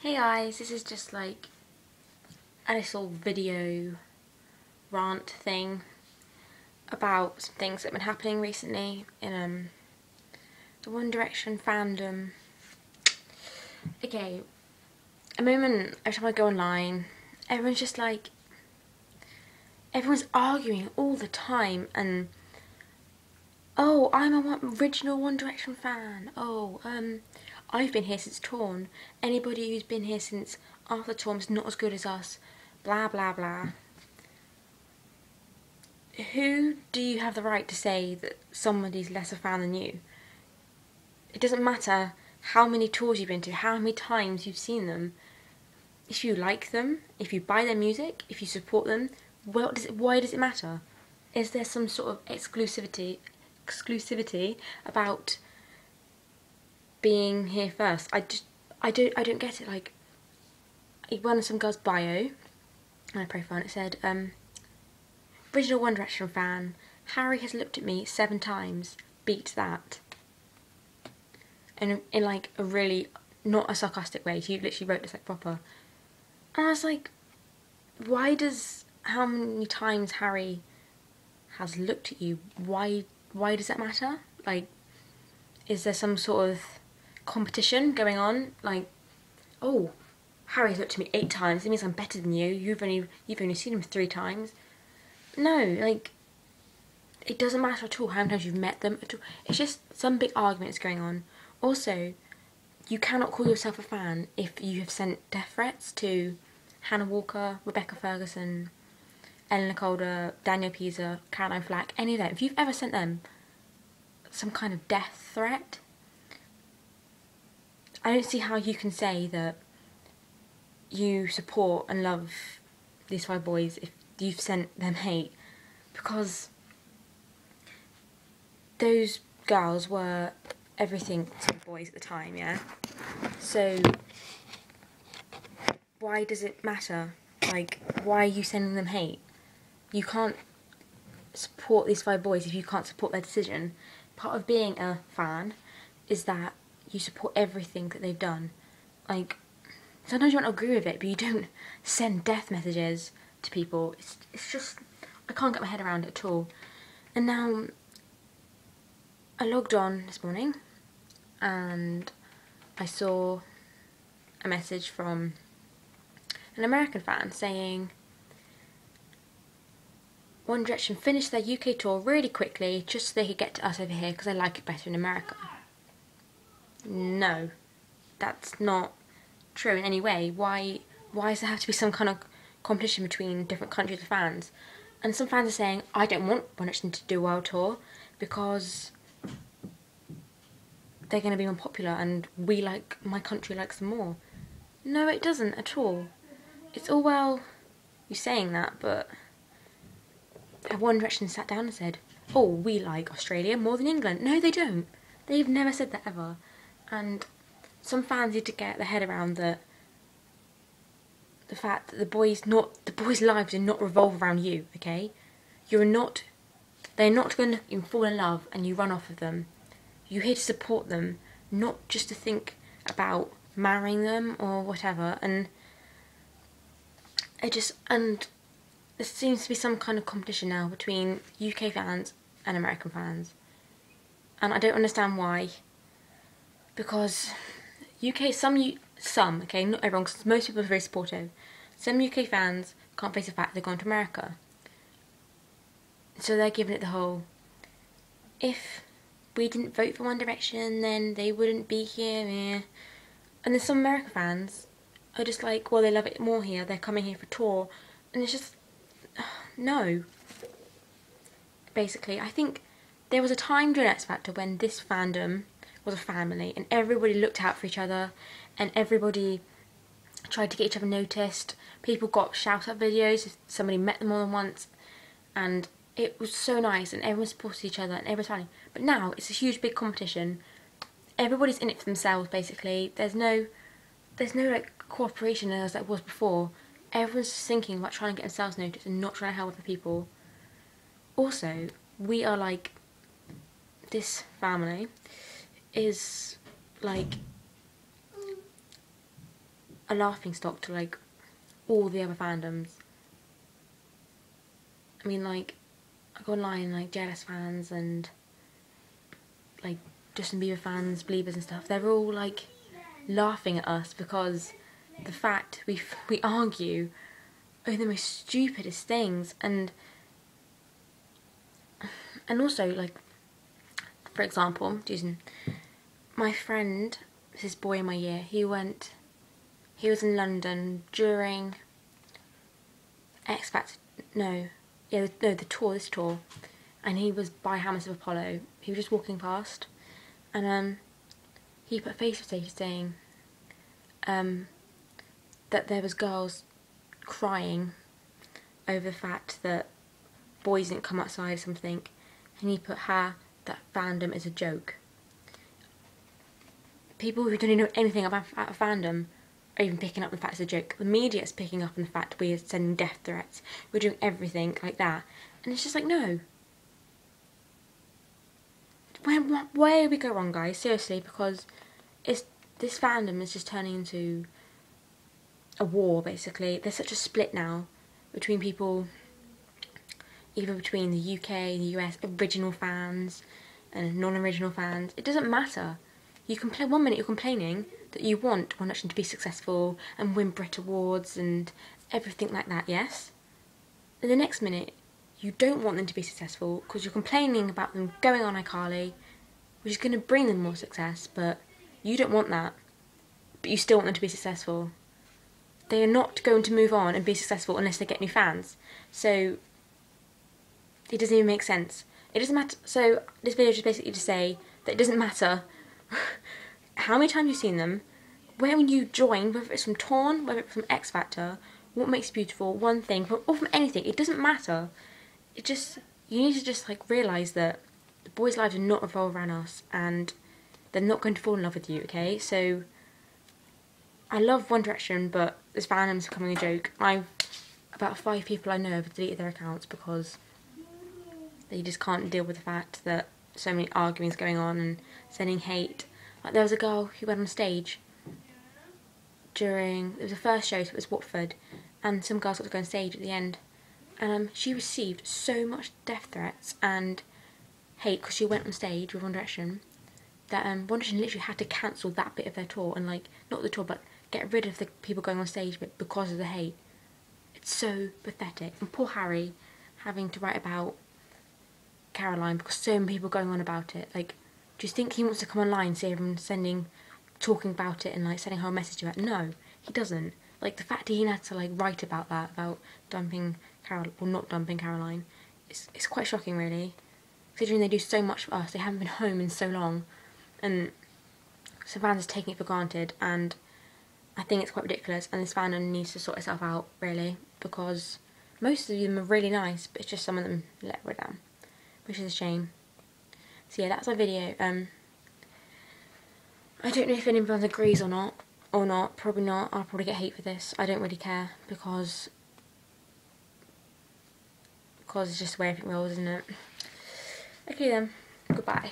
Hey guys, this is just like a little video rant thing about some things that have been happening recently in the One Direction fandom. Okay, a moment every time I go online, everyone's just like, everyone's arguing all the time and oh, I'm a original One Direction fan. Oh, I've been here since Torn. Anybody who's been here since after Torn is not as good as us. Blah, blah, blah. Who do you have the right to say that somebody's less a fan than you? It doesn't matter how many tours you've been to, how many times you've seen them. If you like them, if you buy their music, if you support them, why does it matter? Is there some sort of exclusivity about being here first? I don't get it. Like, I went on some girl's bio, my profile, and it said, original One Direction fan, Harry has looked at me 7 times, beat that. And in like a really, not a sarcastic way, she literally wrote this like proper. And I was like, how many times Harry has looked at you, why does that matter? Like, is there some sort of competition going on? Like, oh, Harry's looked at me 8 times, it means I'm better than you, you've only seen him 3 times. No, like, it doesn't matter at all how many times you've met them at all. It's just some big arguments going on. Also, you cannot call yourself a fan if you have sent death threats to Hannah Walker, Rebecca Ferguson, Eleanor Calder, Daniel Pisa, Caroline Flack, any of them. If you've ever sent them some kind of death threat, I don't see how you can say that you support and love these 5 boys if you've sent them hate, because those girls were everything to the boys at the time, yeah? So why does it matter? Like, why are you sending them hate? You can't support these 5 boys if you can't support their decision. Part of being a fan is that you support everything that they've done. Like, sometimes you won't agree with it, but you don't send death messages to people. It's just, I can't get my head around it at all. And now, I logged on this morning and I saw a message from an American fan saying One Direction finished their UK tour really quickly just so they could get to us over here because they like it better in America. No, that's not true in any way. Why does there have to be some kind of competition between different countries of fans? And some fans are saying, I don't want One Direction to do a world tour because they're going to be more popular and my country likes them more. No, it doesn't at all. It's all well you saying that, but One Direction sat down and said, oh, we like Australia more than England. No, they don't. They've never said that ever. And some fans need to get their head around the fact that the boys' lives do not revolve around you, okay? They're not going to fall in love and you run off of them. You're here to support them, not just to think about marrying them or whatever. And there seems to be some kind of competition now between UK fans and American fans. And I don't understand why. Because some, okay, not everyone, because most people are very supportive. Some UK fans can't face the fact they're going to America. So they're giving it the whole, if we didn't vote for One Direction, then they wouldn't be here. Yeah. And then some American fans are just like, well, they love it more here, they're coming here for tour. And it's just, no. Basically, I think there was a time during X Factor when this fandom was a family and everybody looked out for each other and everybody tried to get each other noticed. People got shout-out videos if somebody met them more than once, and it was so nice and everyone supported each other and everyone's funny. But now it's a huge big competition. Everybody's in it for themselves basically. There's no like cooperation as there was before. Everyone's just thinking about trying to get themselves noticed and not trying to help other people. Also, we are like, this family is like a laughing stock to like all the other fandoms. I mean, like, I go online, like, Jealous fans and like Justin Bieber fans, Beliebers and stuff, they're all like laughing at us because the fact we argue over the most stupidest things. And also, like, for example, using my friend, this boy in my year, he was in London during X Factor, this tour, and he was by Hammersmith Apollo. He was just walking past, and he put a Facebook status saying that there was girls crying over the fact that boys didn't come outside or something, and he put that fandom is a joke. People who don't know anything about fandom are even picking up the fact it's a joke. The media is picking up on the fact we're sending death threats, we're doing everything like that, and it's just like, no. Where we go wrong, guys? Seriously, because this fandom is just turning into a war, basically. There's such a split now between people, even between the UK, the US, original fans and non-original fans. It doesn't matter. You can play 1 minute you're complaining that you want One Direction to be successful and win Brit Awards and everything like that, yes? And the next minute you don't want them to be successful because you're complaining about them going on iCarly, which is going to bring them more success, but you don't want that. But you still want them to be successful. They are not going to move on and be successful unless they get new fans. So it doesn't even make sense. It doesn't matter. So this video is just basically to say that it doesn't matter how many times you've seen them, when you join, whether it's from Torn, whether it's from X Factor, what makes you beautiful, one thing, or from anything, it doesn't matter. You need to just like realise that the boys' lives are not revolve around us, and they're not going to fall in love with you, okay? So I love One Direction, but this fandom's becoming a joke. About 5 people I know have deleted their accounts because they just can't deal with the fact that so many arguments going on and sending hate. Like, there was a girl who went on stage it was the first show, so it was Watford, and some girls got to go on stage at the end, and she received so much death threats and hate because she went on stage with One Direction that One Direction literally had to cancel that bit of their tour, and like, not the tour, but get rid of the people going on stage because of the hate. It's so pathetic. And poor Harry having to write about Caroline because so many people going on about it. Like, do you think he wants to come online and see everyone talking about it and like sending her a message about it? No, he doesn't. Like, the fact he had to like write about that, about dumping not dumping Caroline, it's quite shocking, really. Considering they do so much for us, they haven't been home in so long, and some fans are taking it for granted, and I think it's quite ridiculous, and this fandom needs to sort itself out, really, because most of them are really nice, but it's just some of them let it down, which is a shame. So yeah, that's my video. I don't know if anyone agrees or not. Probably not. I'll probably get hate for this. I don't really care, because it's just the way everything rolls, isn't it? Okay then, goodbye.